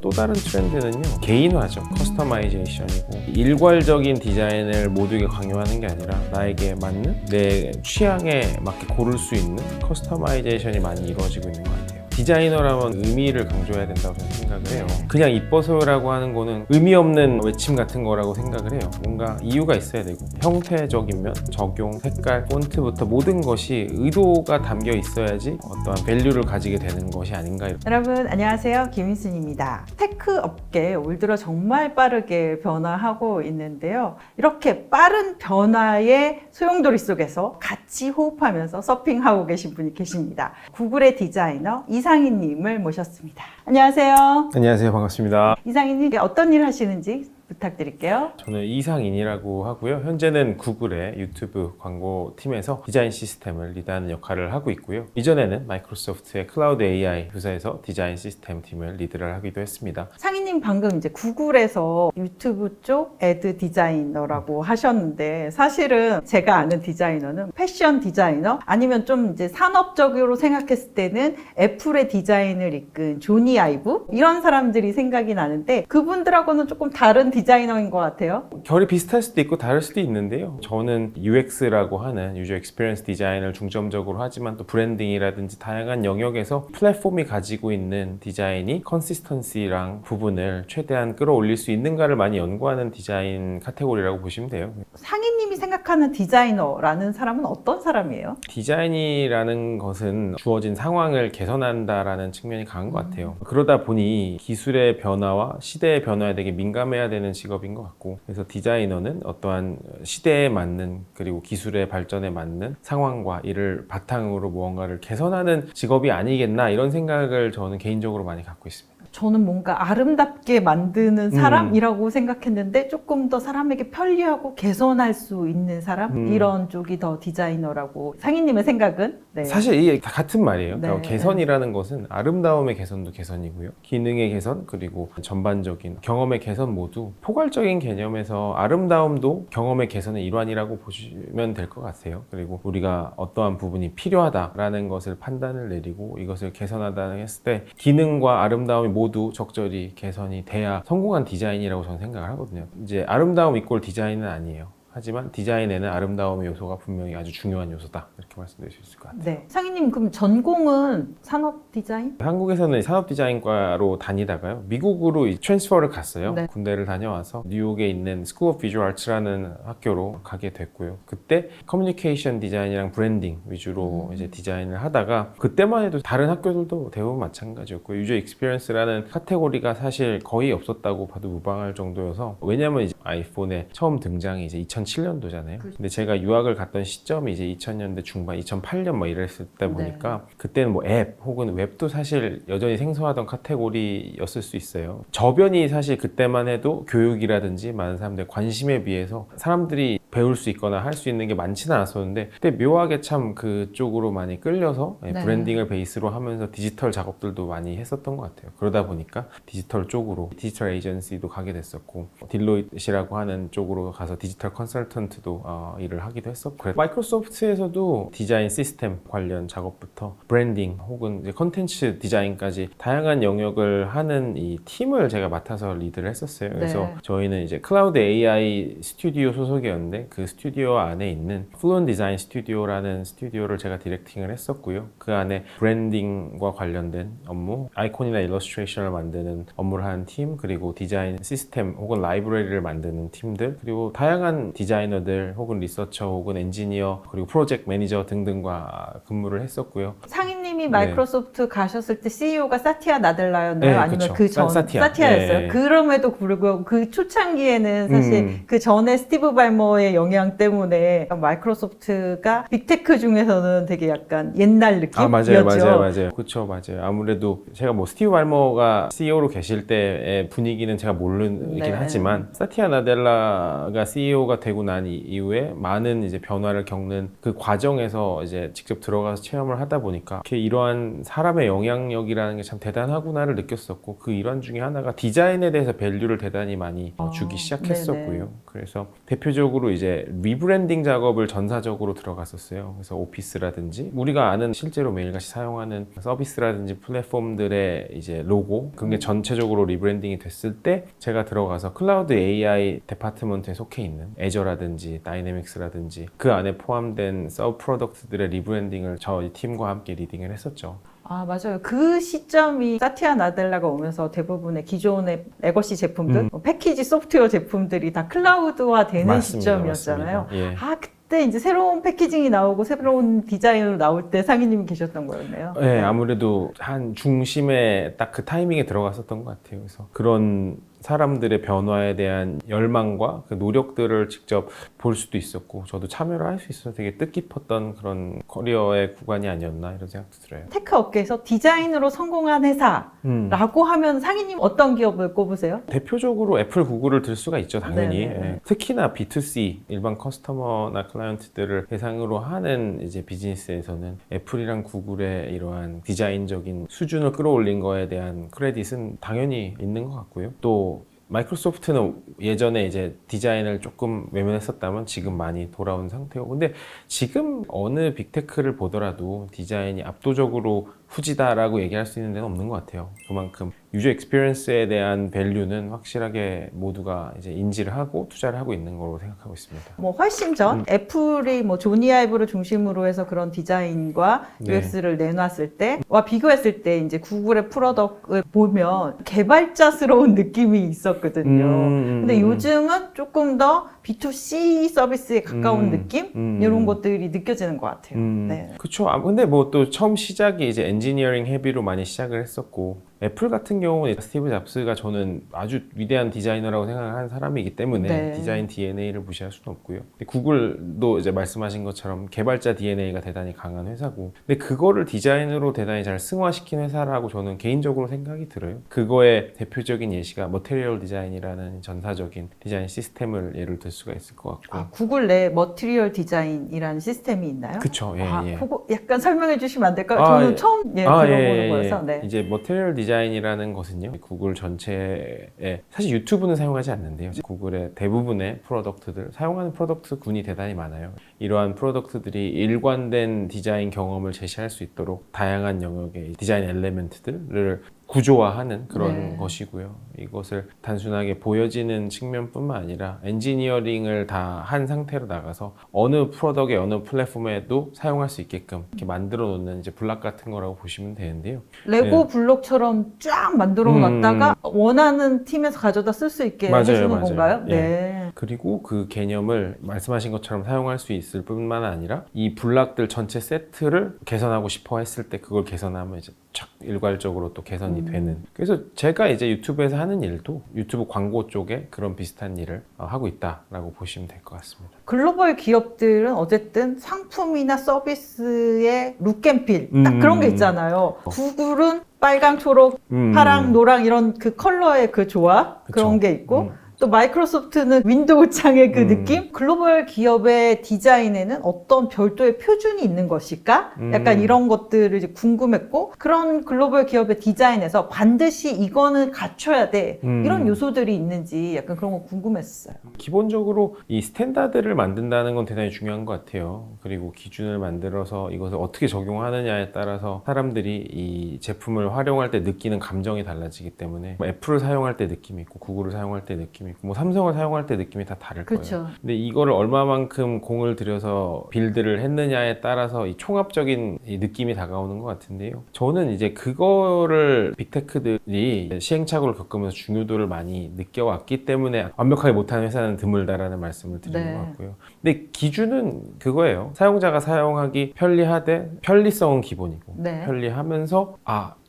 또 다른 트렌드는요, 개인화죠. 커스터마이제이션이고, 일괄적인 디자인을 모두에게 강요하는 게 아니라 나에게 맞는, 내 취향에 맞게 고를 수 있는 커스터마이제이션이 많이 이루어지고 있는 것 같아요. 디자이너라면 의미를 강조해야 된다고 저는 생각을 해요. 그냥 이뻐서라고 하는 거는 의미 없는 외침 같은 거라고 생각을 해요. 뭔가 이유가 있어야 되고, 형태적인 면, 적용, 색깔, 폰트부터 모든 것이 의도가 담겨 있어야지 어떠한 밸류를 가지게 되는 것이 아닌가. 여러분 안녕하세요, 김인순입니다. 테크 업계 올 들어 정말 빠르게 변화하고 있는데요. 이렇게 빠른 변화의 소용돌이 속에서 같이 호흡하면서 서핑하고 계신 분이 계십니다. 구글의 디자이너 이상희님을 모셨습니다. 안녕하세요. 안녕하세요. 반갑습니다. 이상희님 어떤 일 하시는지 부탁드릴게요. 저는 이상인이라고 하고요. 현재는 구글의 유튜브 광고팀에서 디자인 시스템을 리드하는 역할을 하고 있고요. 이전에는 마이크로소프트의 클라우드 AI 부서에서 디자인 시스템 팀을 리드를 하기도 했습니다. 상희님 방금 이제 구글에서 유튜브 쪽 애드 디자이너라고 하셨는데, 사실은 제가 아는 디자이너는 패션 디자이너, 아니면 좀 이제 산업적으로 생각했을 때는 애플의 디자인을 이끈 조니 아이브, 이런 사람들이 생각이 나는데 그분들하고는 조금 다른 디자이너인 것 같아요. 결이 비슷할 수도 있고 다를 수도 있는데요. 저는 UX라고 하는 유저 익스피리언스 디자인을 중점적으로 하지만 또 브랜딩이라든지 다양한 영역에서 플랫폼이 가지고 있는 디자인이 컨시스턴시랑 부분을 최대한 끌어올릴 수 있는가를 많이 연구하는 디자인 카테고리라고 보시면 돼요. 상희님이 생각하는 디자이너라는 사람은 어떤 사람이에요? 디자인이라는 것은 주어진 상황을 개선한다라는 측면이 강한 것 같아요. 그러다 보니 기술의 변화와 시대의 변화에 되게 민감해야 되는 직업인 것 같고, 그래서 디자이너는 어떠한 시대에 맞는, 그리고 기술의 발전에 맞는 상황과 이를 바탕으로 무언가를 개선하는 직업이 아니겠나, 이런 생각을 저는 개인적으로 많이 갖고 있습니다. 저는 뭔가 아름답게 만드는 사람이라고 생각했는데 조금 더 사람에게 편리하고 개선할 수 있는 사람, 이런 쪽이 더 디자이너라고. 상희님의 생각은? 네. 사실 이게 다 같은 말이에요. 네. 그러니까 개선이라는 것은 아름다움의 개선도 개선이고요, 기능의 개선, 그리고 전반적인 경험의 개선 모두 포괄적인 개념에서 아름다움도 경험의 개선의 일환이라고 보시면 될 것 같아요. 그리고 우리가 어떠한 부분이 필요하다라는 것을 판단을 내리고 이것을 개선하다 했을 때 기능과 아름다움이 모두 적절히 개선이 돼야 성공한 디자인이라고 저는 생각을 하거든요. 이제 아름다움 이꼴 디자인은 아니에요. 하지만 디자인에는 아름다움의 요소가 분명히 아주 중요한 요소다, 이렇게 말씀드릴 수 있을 것 같아요. 네. 상희님 그럼 전공은 산업 디자인? 한국에서는 산업 디자인과로 다니다가요, 미국으로 트랜스퍼를 갔어요. 네. 군대를 다녀와서 뉴욕에 있는 스쿨 오브 비주얼 아츠라는 학교로 가게 됐고요. 그때 커뮤니케이션 디자인이랑 브랜딩 위주로 이제 디자인을 하다가, 그때만 해도 다른 학교들도 대부분 마찬가지였고, 유저 익스피리언스라는 카테고리가 사실 거의 없었다고 봐도 무방할 정도여서, 왜냐면 이제 아이폰의 처음 등장이 이제 2007년도잖아요. 근데 제가 유학을 갔던 시점이 이제 2000년대 중반, 2008년 뭐 이랬을 때 보니까 그때는 뭐 앱 혹은 웹도 사실 여전히 생소하던 카테고리였을 수 있어요. 저변이 사실 그때만 해도 교육이라든지 많은 사람들의 관심에 비해서 사람들이 배울 수 있거나 할 수 있는 게 많지는 않았었는데, 그때 묘하게 참 그쪽으로 많이 끌려서 브랜딩을 베이스로 하면서 디지털 작업들도 많이 했었던 것 같아요. 그러다 보니까 디지털 쪽으로 디지털 에이전시도 가게 됐었고, 딜로이트라고 하는 쪽으로 가서 디지털 컨설턴트도 일을 하기도 했었고, 그래서 마이크로소프트에서도 디자인 시스템 관련 작업부터 브랜딩 혹은 이제 컨텐츠 디자인까지 다양한 영역을 하는 이 팀을 제가 맡아서 리드를 했었어요. 그래서 저희는 이제 클라우드 AI 스튜디오 소속이었는데, 그 스튜디오 안에 있는 플루언 디자인 스튜디오라는 스튜디오를 제가 디렉팅을 했었고요. 그 안에 브랜딩과 관련된 업무, 아이콘이나 일러스트레이션을 만드는 업무를 하는 팀, 그리고 디자인 시스템 혹은 라이브러리를 만드는 팀들, 그리고 다양한 디자이너들 혹은 리서처 혹은 엔지니어 그리고 프로젝트 매니저 등등과 근무를 했었고요. 상희님이 마이크로소프트 가셨을 때 CEO가 사티아 나델라였나요? 네, 아니면 그쵸. 그 전 사티아였어요? 네. 그럼에도 불구하고 그 초창기에는 사실 그 전에 스티브 발머의 영향 때문에 마이크로소프트가 빅테크 중에서는 되게 약간 옛날 느낌이었죠. 맞아요. 그렇죠, 맞아요. 아무래도 제가 뭐 스티브 발머가 CEO로 계실 때의 분위기는 제가 모르긴 하지만, 사티아 나델라가 CEO가 되고 난 이후에 많은 이제 변화를 겪는 그 과정에서 이제 직접 들어가서 체험을 하다 보니까 이러한 사람의 영향력이라는 게 참 대단하구나를 느꼈었고 그 일환 중에 하나가 디자인에 대해서 밸류를 대단히 많이 주기 시작했었고요. 네네. 그래서 대표적으로 이제 리브랜딩 작업을 전사적으로 들어갔었어요. 그래서 오피스라든지 우리가 아는 실제로 매일같이 사용하는 서비스라든지 플랫폼들의 이제 로고 그게 전체적으로 리브랜딩이 됐을 때 제가 들어가서 클라우드 AI 디파트먼트에 속해 있는 애저라든지 다이내믹스라든지 그 안에 포함된 서브 프로덕트들의 리브랜딩을 저희 팀과 함께 리딩을 했었죠. 아, 맞아요. 그 시점이 사티아 나델라가 오면서 대부분의 기존의 레거시 제품들, 패키지 소프트웨어 제품들이 다 클라우드화 되는 맞습니다. 시점이었잖아요. 맞습니다. 예. 아, 그때 이제 새로운 패키징이 나오고 새로운 디자인으로 나올 때 상희님이 계셨던 거였네요. 네, 아무래도 한 중심에 딱 그 타이밍에 들어갔었던 것 같아요. 그래서 그런 사람들의 변화에 대한 열망과 그 노력들을 직접 볼 수도 있었고 저도 참여를 할 수 있어서 되게 뜻깊었던 그런 커리어의 구간이 아니었나 이런 생각도 들어요. 테크 업계에서 디자인으로 성공한 회사라고 하면 상희님 어떤 기업을 꼽으세요? 대표적으로 애플, 구글을 들 수가 있죠, 당연히. 네네. 예. 특히나 B2C, 일반 커스터머나 클라이언트들을 대상으로 하는 이제 비즈니스에서는 애플이랑 구글의 이러한 디자인적인 수준을 끌어올린 거에 대한 크레딧은 당연히 있는 것 같고요. 또 마이크로소프트는 예전에 이제 디자인을 조금 외면했었다면 지금 많이 돌아온 상태고 근데 지금 어느 빅테크를 보더라도 디자인이 압도적으로 후지다라고 얘기할 수 있는 데는 없는 것 같아요. 그만큼 유저 익스피리언스에 대한 밸류는 확실하게 모두가 이제 인지를 하고 투자를 하고 있는 거로 생각하고 있습니다. 뭐 훨씬 전 애플이 뭐 조니 아이브를 중심으로 해서 그런 디자인과 네. UX를 내놨을 때와 비교했을 때 이제 구글의 프로덕트를 보면 개발자스러운 느낌이 있었거든요. 근데 요즘은 조금 더 B2C 서비스에 가까운 느낌? 이런 것들이 느껴지는 것 같아요. 네. 그렇죠. 근데 뭐 또 처음 시작이 이제 엔지니어링 헤비로 많이 시작을 했었고 애플 같은 경우는 스티브 잡스가 저는 아주 위대한 디자이너라고 생각하는 사람이기 때문에 네. 디자인 DNA를 무시할 수는 없고요. 근데 구글도 이제 말씀하신 것처럼 개발자 DNA가 대단히 강한 회사고 근데 그거를 디자인으로 대단히 잘 승화시킨 회사라고 저는 개인적으로 생각이 들어요. 그거의 대표적인 예시가 머티리얼 디자인이라는 전사적인 디자인 시스템을 예를 들 수가 있을 것 같고 아, 구글 내 머티리얼 디자인이라는 시스템이 있나요? 그쵸. 예, 아, 예. 그거 약간 설명해 주시면 안 될까요? 아, 저는 예. 처음 들어보는 예. 거여서. 네. 이제 머티리얼 디자인이라는 것은요. 구글 전체에 사실 유튜브는 사용하지 않는데요. 구글의 대부분의 프로덕트들 사용하는 프로덕트 군이 대단히 많아요. 이러한 프로덕트들이 일관된 디자인 경험을 제시할 수 있도록 다양한 영역의 디자인 엘레멘트들을 구조화하는 그런 네. 것이고요. 이것을 단순하게 보여지는 측면뿐만 아니라 엔지니어링을 다 한 상태로 나가서 어느 프로덕트의 어느 플랫폼에도 사용할 수 있게끔 이렇게 만들어 놓는 이제 블락 같은 거라고 보시면 되는데요. 레고 네. 블록처럼 쫙 만들어 놨다가 원하는 팀에서 가져다 쓸 수 있게 맞아요, 해주는 맞아요. 건가요? 예. 네. 그리고 그 개념을 말씀하신 것처럼 사용할 수 있을 뿐만 아니라 이 블락들 전체 세트를 개선하고 싶어 했을 때 그걸 개선하면 이제 쫙 일괄적으로 또 개선이 되는. 그래서 제가 이제 유튜브에서 하는 일도 유튜브 광고 쪽에 그런 비슷한 일을 하고 있다라고 보시면 될 것 같습니다. 글로벌 기업들은 어쨌든 상품이나 서비스의 룩앤필 딱 그런 게 있잖아요. 구글은 빨강, 초록, 파랑, 노랑 이런 그 컬러의 그 조합 그런 게 있고 또 마이크로소프트는 윈도우 창의 그 느낌? 글로벌 기업의 디자인에는 어떤 별도의 표준이 있는 것일까? 약간 이런 것들을 이제 궁금했고 그런 글로벌 기업의 디자인에서 반드시 이거는 갖춰야 돼 이런 요소들이 있는지 약간 그런 거 궁금했어요. 기본적으로 이 스탠다드를 만든다는 건 대단히 중요한 것 같아요. 그리고 기준을 만들어서 이것을 어떻게 적용하느냐에 따라서 사람들이 이 제품을 활용할 때 느끼는 감정이 달라지기 때문에 뭐 애플을 사용할 때 느낌이 있고 구글을 사용할 때 느낌이 있고 뭐 삼성을 사용할 때 느낌이 다 다를 거예요. 그렇죠. 근데 이거를 얼마만큼 공을 들여서 빌드를 했느냐에 따라서 이 총합적인 이 느낌이 다가오는 것 같은데요. 저는 이제 그거를 빅테크들이 시행착오를 겪으면서 중요도를 많이 느껴왔기 때문에 완벽하게 못하는 회사는 드물다라는 말씀을 드리는 네. 것 같고요. 근데 기준은 그거예요. 사용자가 사용하기 편리하되 편리성은 기본이고 네. 편리하면서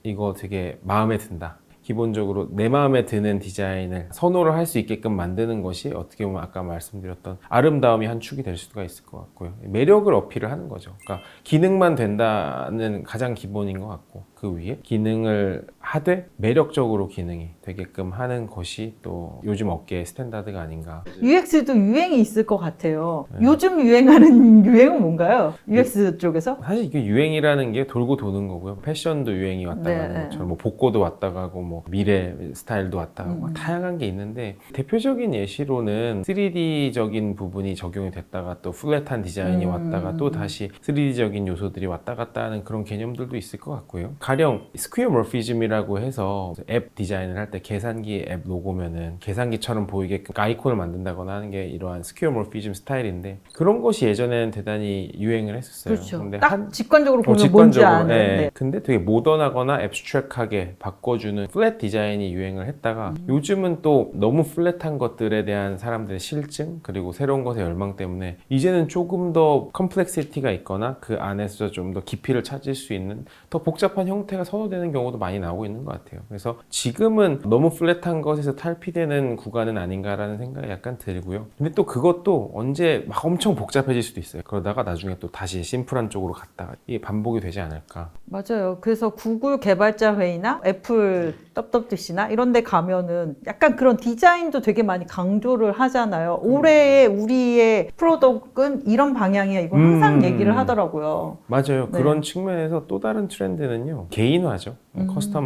이거 되게 마음에 든다. 기본적으로 내 마음에 드는 디자인을 선호를 할 수 있게끔 만드는 것이 어떻게 보면 아까 말씀드렸던 아름다움이 한 축이 될 수가 있을 것 같고요. 매력을 어필을 하는 거죠. 그러니까 기능만 된다는 가장 기본인 것 같고 그 위에 기능을 하되 매력적으로 기능이 되게끔 하는 것이 또 요즘 업계의 스탠다드가 아닌가. UX도 유행이 있을 것 같아요. 네. 요즘 유행하는 유행은 뭔가요? UX 쪽에서? 사실 이게 유행이라는 게 돌고 도는 거고요. 패션도 유행이 왔다 네, 가는 네. 것처럼 뭐 복고도 왔다 가고 뭐 미래 스타일도 왔다 가고 막 다양한 게 있는데 대표적인 예시로는 3D적인 부분이 적용이 됐다가 또 플랫한 디자인이 왔다가 또 다시 3D적인 요소들이 왔다 갔다 하는 그런 개념들도 있을 것 같고요. 가령 스퀘어머피즘이라고 해서 앱 디자인을 할 때 계산기 앱 로고면은 계산기처럼 보이게끔 아이콘을 만든다거나 하는 게 이러한 스퀘어머피즘 스타일인데 그런 것이 예전에는 대단히 유행을 했었어요. 그렇죠. 근데 딱 직관적으로 보면 뭔지 아는. 예. 네. 근데 되게 모던하거나 앱스트랙하게 바꿔주는 플랫 디자인이 유행을 했다가 요즘은 또 너무 플랫한 것들에 대한 사람들의 실증 그리고 새로운 것의 열망 때문에 이제는 조금 더 컴플렉시티가 있거나 그 안에서 좀 더 깊이를 찾을 수 있는 더 복잡한 형태가 선호되는 경우도 많이 나오고 있는 것 같아요. 그래서 지금은 너무 플랫한 것에서 탈피되는 구간은 아닌가라는 생각이 약간 들고요. 근데 또 그것도 언제 막 엄청 복잡해질 수도 있어요. 그러다가 나중에 또 다시 심플한 쪽으로 갔다가 이게 반복이 되지 않을까. 맞아요. 그래서 구글 개발자 회의나 애플 WWDC나 이런 데 가면은 약간 그런 디자인도 되게 많이 강조를 하잖아요. 올해의 우리의 프로덕트는 이런 방향이야. 이걸 항상 얘기를 하더라고요. 맞아요. 네. 그런 측면에서 또 다른 트렌드는요. 개인화죠.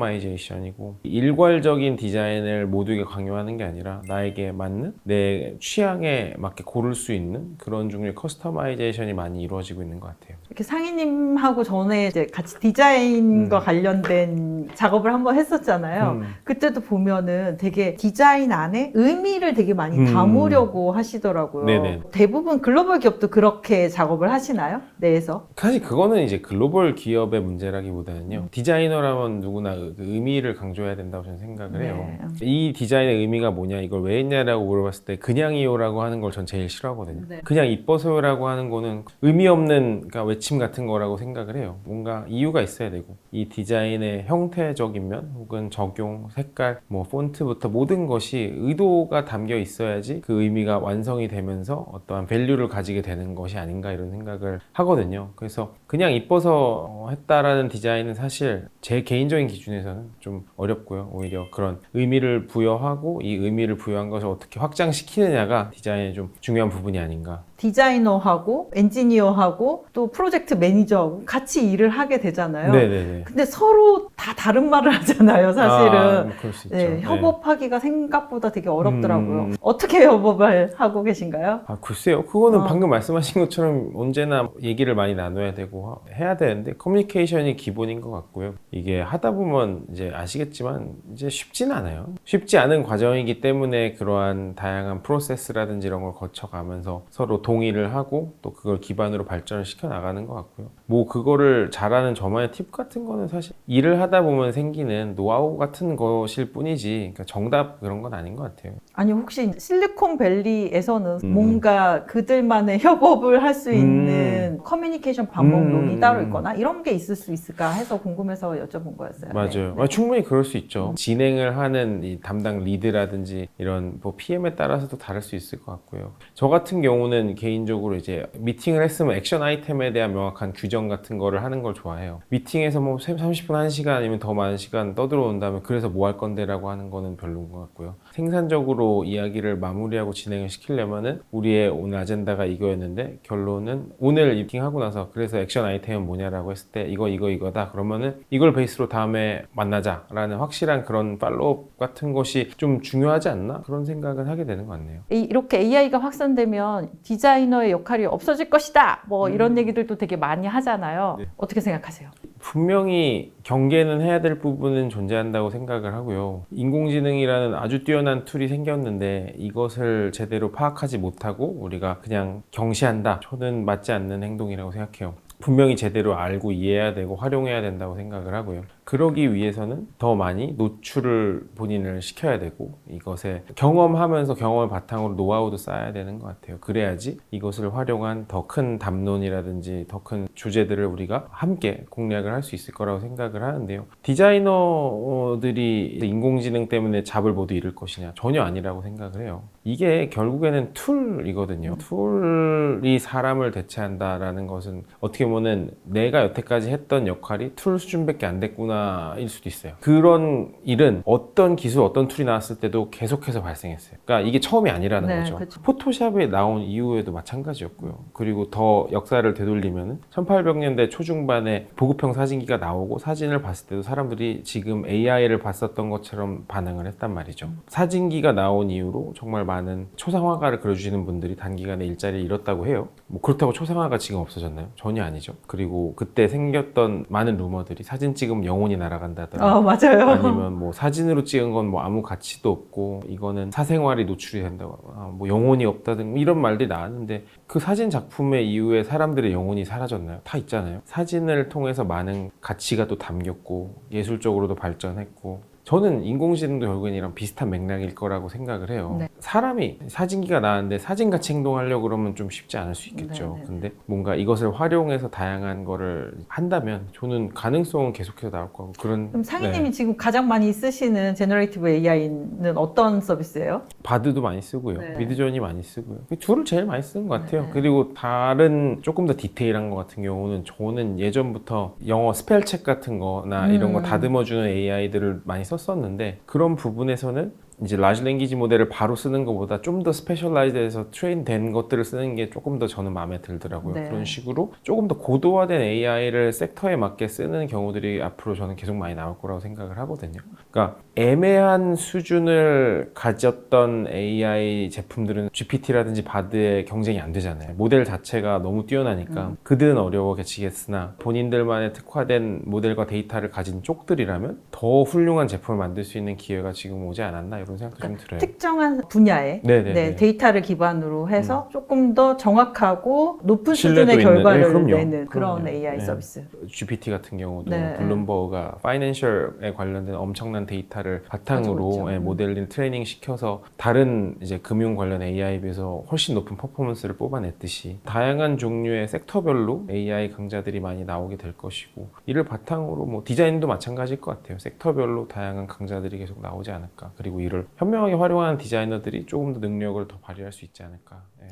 커스터마이제이션이고 일괄적인 디자인을 모두에게 강요하는 게 아니라 나에게 맞는 내 취향에 맞게 고를 수 있는 그런 종류의 커스터마이제이션이 많이 이루어지고 있는 것 같아요. 이렇게 상희님하고 전에 이제 같이 디자인과 관련된 작업을 한번 했었잖아요. 그때도 보면은 되게 디자인 안에 의미를 되게 많이 담으려고 하시더라고요. 네네. 대부분 글로벌 기업도 그렇게 작업을 하시나요? 내에서? 사실 그거는 이제 글로벌 기업의 문제라기보다는요. 디자이너라면 누구나 그 의미를 강조해야 된다고 저는 생각을 해요. 네. 이 디자인의 의미가 뭐냐, 이걸 왜 했냐라고 물어봤을 때 그냥이요라고 하는 걸 전 제일 싫어하거든요. 네. 그냥 이뻐서요라고 하는 거는 의미 없는 그러니까 외침 같은 거라고 생각을 해요. 뭔가 이유가 있어야 되고 이 디자인의 형태적인 면 혹은 적용, 색깔, 뭐 폰트부터 모든 것이 의도가 담겨 있어야지 그 의미가 완성이 되면서 어떠한 밸류를 가지게 되는 것이 아닌가 이런 생각을 하거든요. 그래서 그냥 이뻐서 했다라는 디자인은 사실 제 개인적인 기준에서는 좀 어렵고요. 오히려 그런 의미를 부여하고 이 의미를 부여한 것을 어떻게 확장시키느냐가 디자인의 좀 중요한 부분이 아닌가. 디자이너하고 엔지니어하고 또 프로젝트 매니저하고 같이 일을 하게 되잖아요. 네네네. 근데 서로 다 다른 말을 하잖아요, 사실은. 그럴 수 있죠. 네, 네. 협업하기가 생각보다 되게 어렵더라고요. 어떻게 협업을 하고 계신가요? 글쎄요. 그거는 어. 방금 말씀하신 것처럼 언제나 얘기를 많이 나눠야 되고 해야 되는데 커뮤니케이션이 기본인 것 같고요. 이게 하다 보면 이제 아시겠지만 이제 쉽지는 않아요. 쉽지 않은 과정이기 때문에 그러한 다양한 프로세스라든지 이런 걸 거쳐가면서 서로 동의를 하고 또 그걸 기반으로 발전을 시켜 나가는 것 같고요. 뭐 그거를 잘하는 저만의 팁 같은 거는 사실 일을 하다 보면 생기는 노하우 같은 것일 뿐이지 그러니까 정답 그런 건 아닌 것 같아요. 아니 혹시 실리콘밸리에서는 뭔가 그들만의 협업을 할 수 있는 커뮤니케이션 방법론이 따로 있거나 이런 게 있을 수 있을까 해서 궁금해서 여쭤본 거였어요. 맞아요. 네. 충분히 그럴 수 있죠. 진행을 하는 이 담당 리드라든지 이런 뭐 PM에 따라서도 다를 수 있을 것 같고요. 저 같은 경우는 개인적으로 이제 미팅을 했으면 액션 아이템에 대한 명확한 규정 같은 거를 하는 걸 좋아해요. 미팅에서 뭐 30분, 1시간 아니면 더 많은 시간 떠들어온다면 그래서 뭐 할 건데라고 하는 거는 별로인 것 같고요. 생산적으로 이야기를 마무리하고 진행을 시키려면은 우리의 오늘 아젠다가 이거였는데 결론은 오늘 미팅하고 나서 그래서 액션 아이템은 뭐냐라고 했을 때 이거다 그러면은 이걸 베이스로 다음에 만나자라는 확실한 그런 팔로업 같은 것이 좀 중요하지 않나 그런 생각은 하게 되는 것 같네요. 이렇게 AI가 확산되면 디자이너의 역할이 없어질 것이다. 뭐 이런 얘기들도 되게 많이 하잖아요. 네. 어떻게 생각하세요? 분명히 경계는 해야 될 부분은 존재한다고 생각을 하고요. 인공지능이라는 아주 뛰어난 툴이 생겼는데 이것을 제대로 파악하지 못하고 우리가 그냥 경시한다. 저는 맞지 않는 행동이라고 생각해요. 분명히 제대로 알고 이해해야 되고 활용해야 된다고 생각을 하고요. 그러기 위해서는 더 많이 노출을 본인을 시켜야 되고 이것에 경험하면서 경험을 바탕으로 노하우도 쌓아야 되는 것 같아요. 그래야지 이것을 활용한 더 큰 담론이라든지 더 큰 주제들을 우리가 함께 공략을 할 수 있을 거라고 생각을 하는데요. 디자이너들이 인공지능 때문에 잡을 모두 잃을 것이냐? 전혀 아니라고 생각을 해요. 이게 결국에는 툴이거든요. 툴이 사람을 대체한다라는 것은 어떻게 보면 내가 여태까지 했던 역할이 툴 수준밖에 안 됐구나 일 수도 있어요. 그런 일은 어떤 기술, 어떤 툴이 나왔을 때도 계속해서 발생했어요. 그러니까 이게 처음이 아니라는 네, 거죠. 그쵸. 포토샵에 나온 이후에도 마찬가지였고요. 그리고 더 역사를 되돌리면 1800년대 초중반에 보급형 사진기가 나오고 사진을 봤을 때도 사람들이 지금 AI를 봤었던 것처럼 반응을 했단 말이죠. 사진기가 나온 이후로 정말 많은 초상화가를 그려주시는 분들이 단기간에 일자리를 잃었다고 해요. 뭐 그렇다고 초상화가 지금 없어졌나요? 전혀 아니죠. 그리고 그때 생겼던 많은 루머들이 사진 찍으면 영혼이 날아간다더라. 맞아요. 아니면 뭐 사진으로 찍은 건 뭐 아무 가치도 없고 이거는 사생활이 노출이 된다고 뭐 영혼이 없다든 이런 말들이 나왔는데 그 사진 작품의 이후에 사람들의 영혼이 사라졌나요? 다 있잖아요. 사진을 통해서 많은 가치가 또 담겼고 예술적으로도 발전했고 저는 인공지능도 결국엔 이런 비슷한 맥락일 거라고 생각을 해요. 네. 사람이 사진기가 나왔는데 사진같이 행동하려고 그러면 좀 쉽지 않을 수 있겠죠. 네. 근데 뭔가 이것을 활용해서 다양한 거를 한다면 저는 가능성은 계속해서 나올 거고 그런 그럼 상희님이 네. 지금 가장 많이 쓰시는 제너레이티브 AI는 어떤 서비스예요? 바드도 많이 쓰고요. 네. 미드존이 많이 쓰고요. 그 둘을 제일 많이 쓰는 것 같아요. 네. 그리고 다른 조금 더 디테일한 것 같은 경우는 저는 예전부터 영어 스펠책 같은 거나 이런 거 다듬어주는 AI들을 많이 썼었는데 그런 부분에서는 이제 라지 랭귀지 모델을 바로 쓰는 것보다 좀 더 스페셜라이즈해서 트레인된 것들을 쓰는 게 조금 더 저는 마음에 들더라고요. 네. 그런 식으로 조금 더 고도화된 AI를 섹터에 맞게 쓰는 경우들이 앞으로 저는 계속 많이 나올 거라고 생각을 하거든요. 그러니까 애매한 수준을 가졌던 AI 제품들은 GPT라든지 바드에 경쟁이 안 되잖아요. 모델 자체가 너무 뛰어나니까 그들은 어려워지겠으나 본인들만의 특화된 모델과 데이터를 가진 쪽들이라면 더 훌륭한 제품을 만들 수 있는 기회가 지금 오지 않았나 이런 생각도 좀 들어요. 특정한 분야에 네네네. 데이터를 기반으로 해서 조금 더 정확하고 높은 신뢰도 수준의 있는, 결과를 네, 그럼요. 내는 그런 그럼요. AI 네. 서비스. GPT 같은 경우도 네. 블룸버그가 파이낸셜에 관련된 엄청난 데이터를 바탕으로 가지고 있죠. 모델링 트레이닝 시켜서 다른 이제 금융 관련 AI에 비해서 훨씬 높은 퍼포먼스를 뽑아냈듯이 다양한 종류의 섹터별로 AI 강자들이 많이 나오게 될 것이고 이를 바탕으로 뭐 디자인도 마찬가지일 것 같아요. 섹터별로 다양한 강자들이 계속 나오지 않을까. 그리고 이를 현명하게 활용하는 디자이너들이 조금 더 능력을 더 발휘할 수 있지 않을까. 예.